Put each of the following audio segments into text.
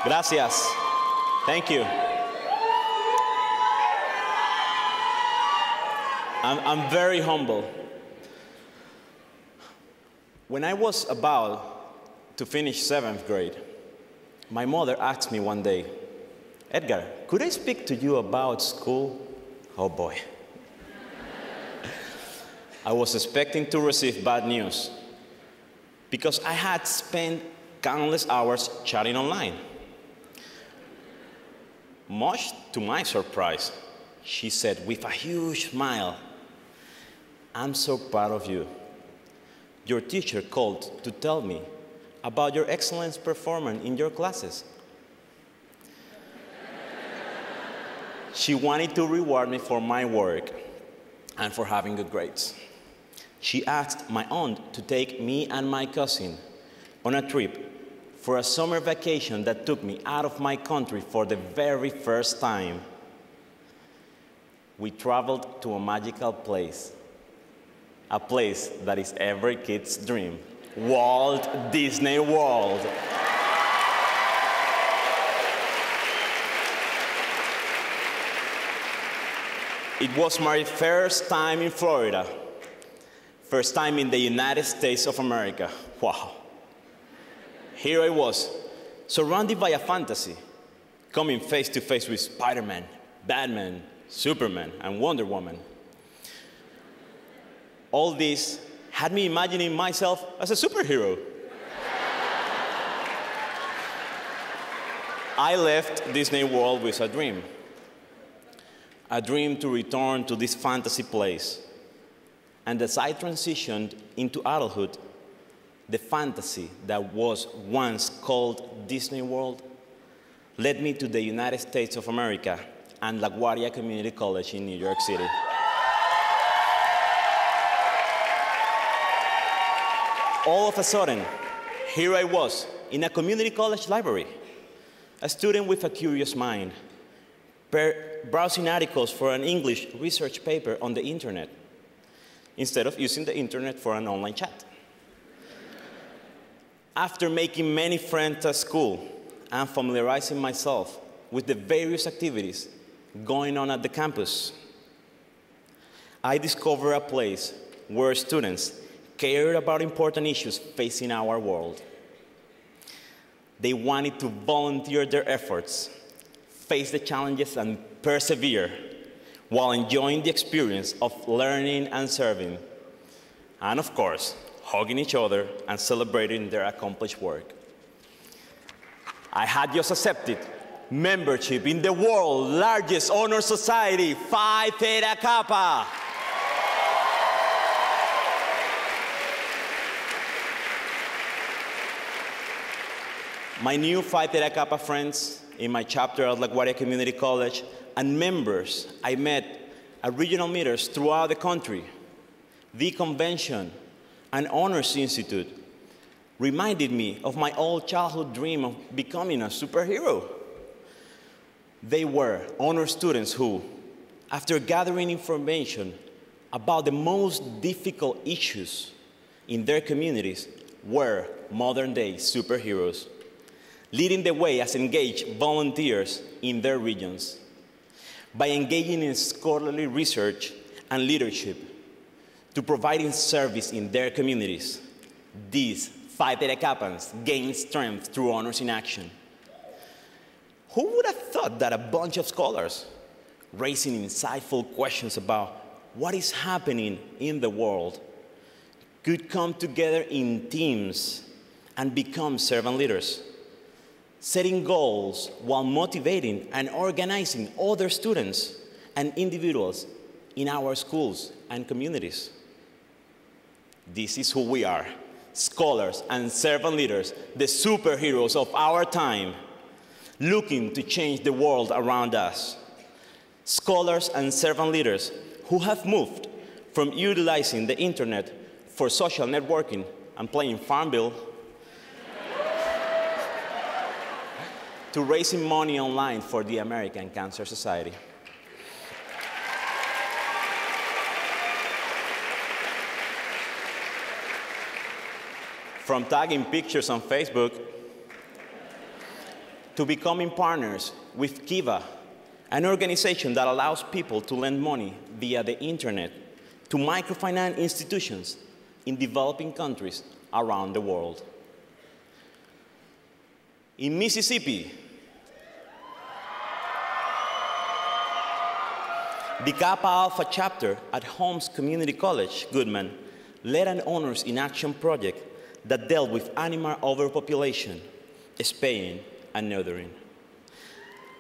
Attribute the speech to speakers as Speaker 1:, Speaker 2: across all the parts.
Speaker 1: Gracias. Thank you. I'm very humble. When I was about to finish 7th grade, my mother asked me one day, Edgar, could I speak to you about school? Oh boy. I was expecting to receive bad news because I had spent countless hours chatting online. Much to my surprise, she said with a huge smile, I'm so proud of you. Your teacher called to tell me about your excellent performance in your classes. She wanted to reward me for my work and for having good grades. She asked my aunt to take me and my cousin on a trip for a summer vacation that took me out of my country for the very first time. We traveled to a magical place, a place that is every kid's dream, Walt Disney World. It was my first time in Florida, first time in the United States of America. Wow. Here I was, surrounded by a fantasy, coming face to face with Spider-Man, Batman, Superman, and Wonder Woman. All this had me imagining myself as a superhero. I left Disney World with a dream to return to this fantasy place. And as I transitioned into adulthood, the fantasy that was once called Disney World led me to the United States of America and LaGuardia Community College in New York City. All of a sudden, here I was in a community college library, a student with a curious mind, browsing articles for an English research paper on the internet, instead of using the internet for an online chat. After making many friends at school and familiarizing myself with the various activities going on at the campus, I discovered a place where students cared about important issues facing our world. They wanted to volunteer their efforts, face the challenges, and persevere while enjoying the experience of learning and serving. And of course, hugging each other and celebrating their accomplished work. I had just accepted membership in the world's largest honor society, Phi Theta Kappa. My new Phi Theta Kappa friends in my chapter at LaGuardia Community College and members I met at regional meetings throughout the country, the convention, and Honors Institute reminded me of my old childhood dream of becoming a superhero. They were honor students who, after gathering information about the most difficult issues in their communities, were modern-day superheroes, leading the way as engaged volunteers in their regions. By engaging in scholarly research and leadership to providing service in their communities, these Phi Theta Kappans gain strength through honors in action. Who would have thought that a bunch of scholars raising insightful questions about what is happening in the world could come together in teams and become servant leaders, setting goals while motivating and organizing other students and individuals in our schools and communities? This is who we are, scholars and servant leaders, the superheroes of our time, looking to change the world around us. Scholars and servant leaders who have moved from utilizing the internet for social networking and playing Farmville to raising money online for the American Cancer Society. From tagging pictures on Facebook to becoming partners with Kiva, an organization that allows people to lend money via the internet to microfinance institutions in developing countries around the world. In Mississippi, the Kappa Alpha chapter at Holmes Community College, Goodman, led an Honors in Action project that dealt with animal overpopulation, spaying, and neutering.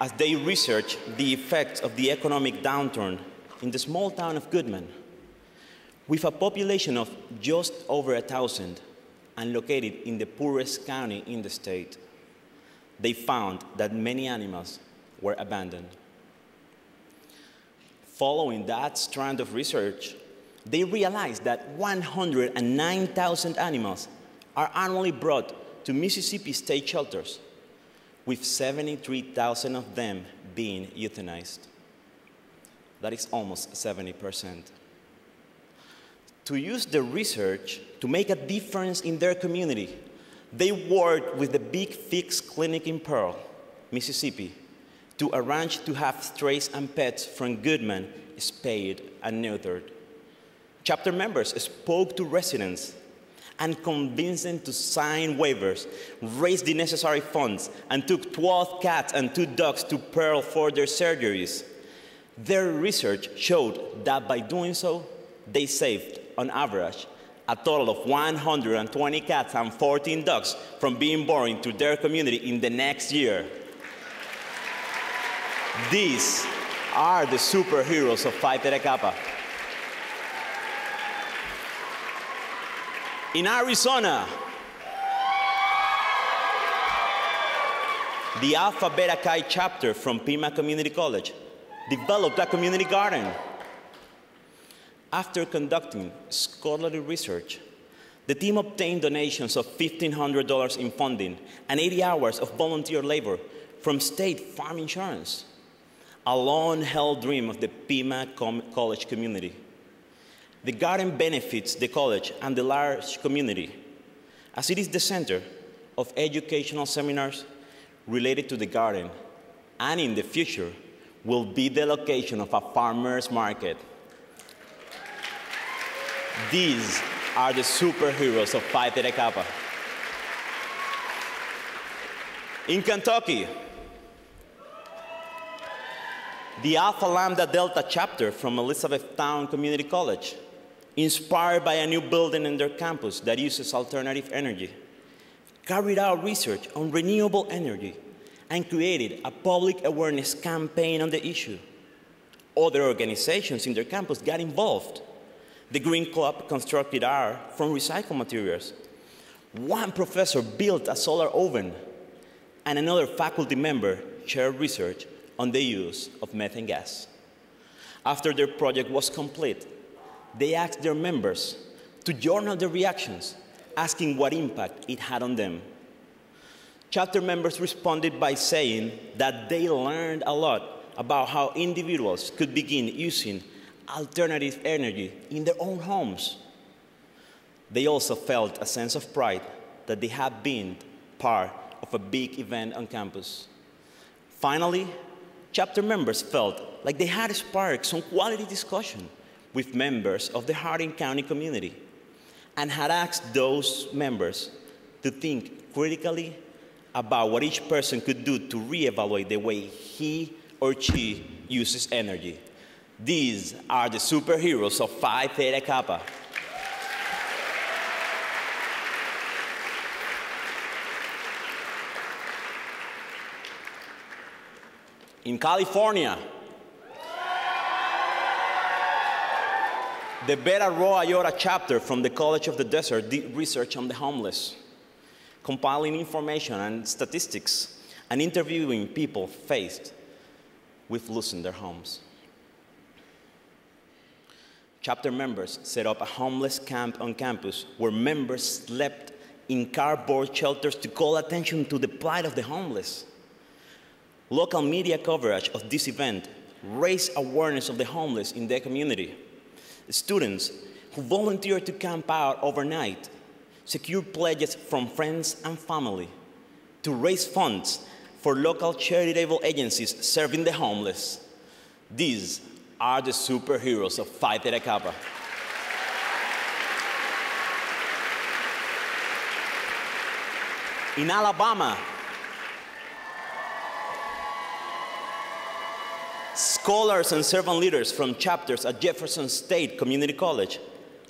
Speaker 1: As they researched the effects of the economic downturn in the small town of Goodman, with a population of just over 1,000 and located in the poorest county in the state, they found that many animals were abandoned. Following that strand of research, they realized that 109,000 animals are annually brought to Mississippi state shelters, with 73,000 of them being euthanized. That is almost 70%. To use the research to make a difference in their community, they worked with the Big Fix Clinic in Pearl, Mississippi, to arrange to have strays and pets from Goodman spayed and neutered. Chapter members spoke to residents and convinced them to sign waivers, raised the necessary funds, and took 12 cats and 2 dogs to Pearl for their surgeries. Their research showed that by doing so, they saved, on average, a total of 120 cats and 14 dogs from being born into their community in the next year. These are the superheroes of Phi Theta Kappa. In Arizona, the Alpha Beta Chi chapter from Pima Community College developed a community garden. After conducting scholarly research, the team obtained donations of $1,500 in funding and 80 hours of volunteer labor from State Farm Insurance, a long-held dream of the Pima College community. The garden benefits the college and the large community, as it is the center of educational seminars related to the garden, and in the future will be the location of a farmer's market. These are the superheroes of Phi Theta Kappa. In Kentucky, the Alpha Lambda Delta chapter from Elizabethtown Community College, inspired by a new building in their campus that uses alternative energy, carried out research on renewable energy and created a public awareness campaign on the issue. Other organizations in their campus got involved. The Green Club constructed art from recycled materials. One professor built a solar oven, and another faculty member shared research on the use of methane gas. After their project was complete, they asked their members to journal their reactions, asking what impact it had on them. Chapter members responded by saying that they learned a lot about how individuals could begin using alternative energy in their own homes. They also felt a sense of pride that they had been part of a big event on campus. Finally, chapter members felt like they had sparked some quality discussion with members of the Hardin County community and had asked those members to think critically about what each person could do to reevaluate the way he or she uses energy. These are the superheroes of Phi Theta Kappa. In California, the Beta Rho Iota chapter from the College of the Desert did research on the homeless, compiling information and statistics and interviewing people faced with losing their homes. Chapter members set up a homeless camp on campus where members slept in cardboard shelters to call attention to the plight of the homeless. Local media coverage of this event raised awareness of the homeless in their community. Students who volunteered to camp out overnight secured pledges from friends and family to raise funds for local charitable agencies serving the homeless. These are the superheroes of Phi Theta Kappa. In Alabama, scholars and servant leaders from chapters at Jefferson State Community College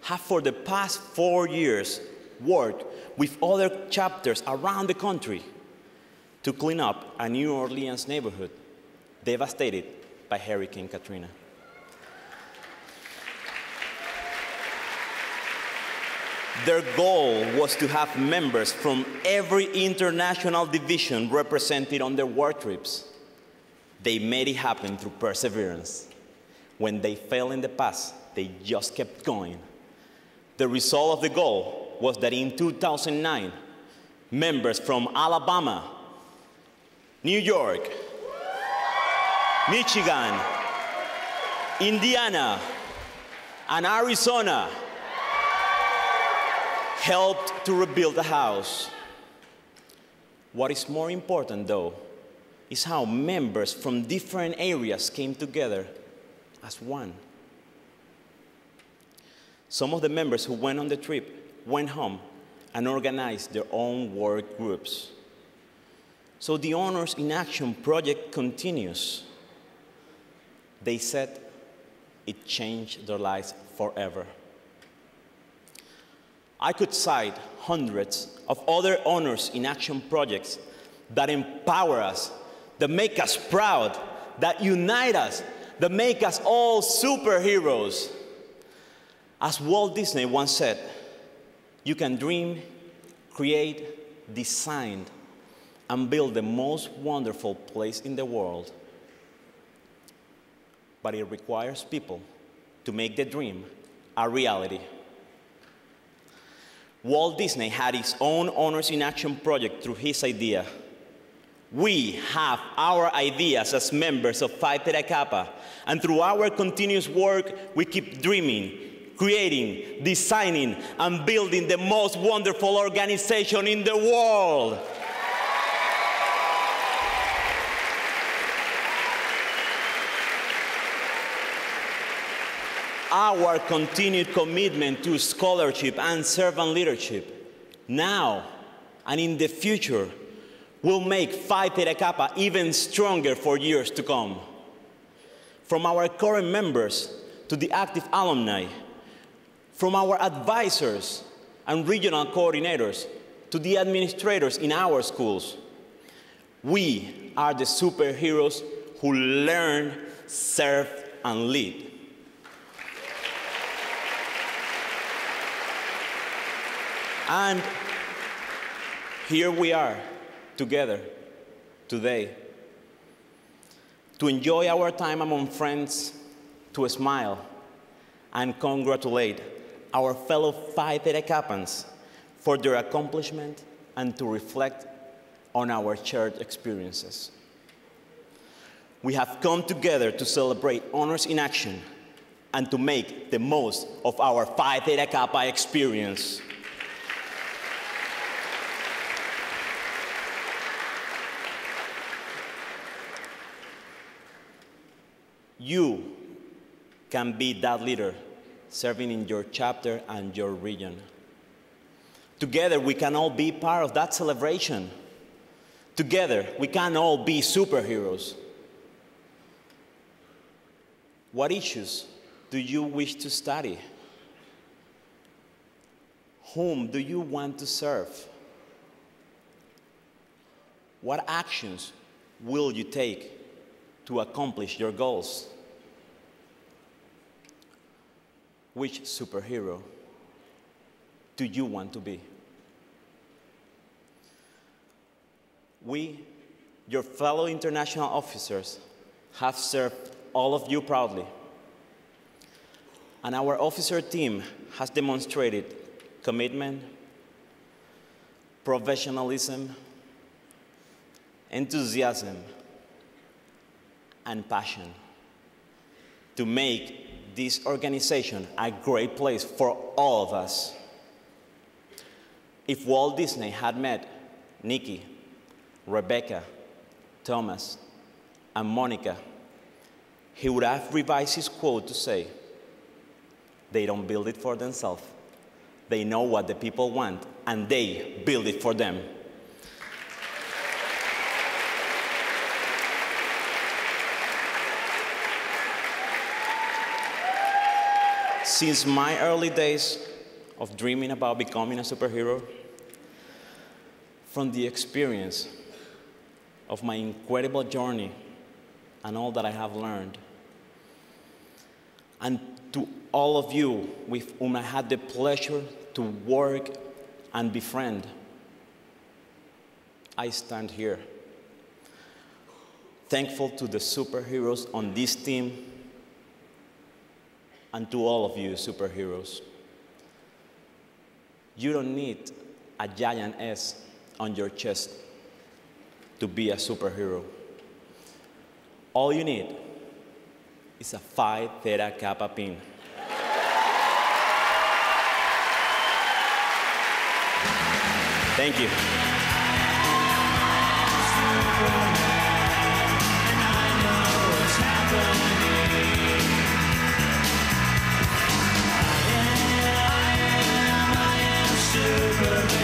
Speaker 1: have for the past 4 years worked with other chapters around the country to clean up a New Orleans neighborhood devastated by Hurricane Katrina. Their goal was to have members from every international division represented on their work trips. They made it happen through perseverance. When they failed in the past, they just kept going. The result of the goal was that in 2009, members from Alabama, New York, Michigan, Indiana, and Arizona helped to rebuild the house. What is more important, though, is how members from different areas came together as one. Some of the members who went on the trip went home and organized their own work groups. So the Honors in Action project continues. They said it changed their lives forever. I could cite hundreds of other Honors in Action projects that empower us, that make us proud, that unite us, that make us all superheroes. As Walt Disney once said, you can dream, create, design, and build the most wonderful place in the world. But it requires people to make the dream a reality. Walt Disney had his own Honors in Action project through his idea. We have our ideas as members of Phi Theta Kappa, and through our continuous work, we keep dreaming, creating, designing, and building the most wonderful organization in the world. Our continued commitment to scholarship and servant leadership, now and in the future, will make Phi Theta Kappa even stronger for years to come. From our current members to the active alumni, from our advisors and regional coordinators to the administrators in our schools, we are the superheroes who learn, serve, and lead. And here we are together today to enjoy our time among friends, to smile and congratulate our fellow Phi Theta Kappans for their accomplishment and to reflect on our shared experiences. We have come together to celebrate Honors in Action and to make the most of our Phi Theta Kappa experience. You can be that leader serving in your chapter and your region. Together, we can all be part of that celebration. Together, we can all be superheroes. What issues do you wish to study? Whom do you want to serve? What actions will you take to accomplish your goals? Which superhero do you want to be? We, your fellow international officers, have served all of you proudly. And our officer team has demonstrated commitment, professionalism, enthusiasm, and passion to make this organization a great place for all of us. If Walt Disney had met Nikki, Rebecca, Thomas, and Monica, he would have revised his quote to say, they don't build it for themselves. They know what the people want, and they build it for them. Since my early days of dreaming about becoming a superhero, from the experience of my incredible journey and all that I have learned, and to all of you with whom I had the pleasure to work and befriend, I stand here, thankful to the superheroes on this team and to all of you superheroes. You don't need a giant S on your chest to be a superhero. All you need is a Phi Theta Kappa pin. Thank you. I am Superman.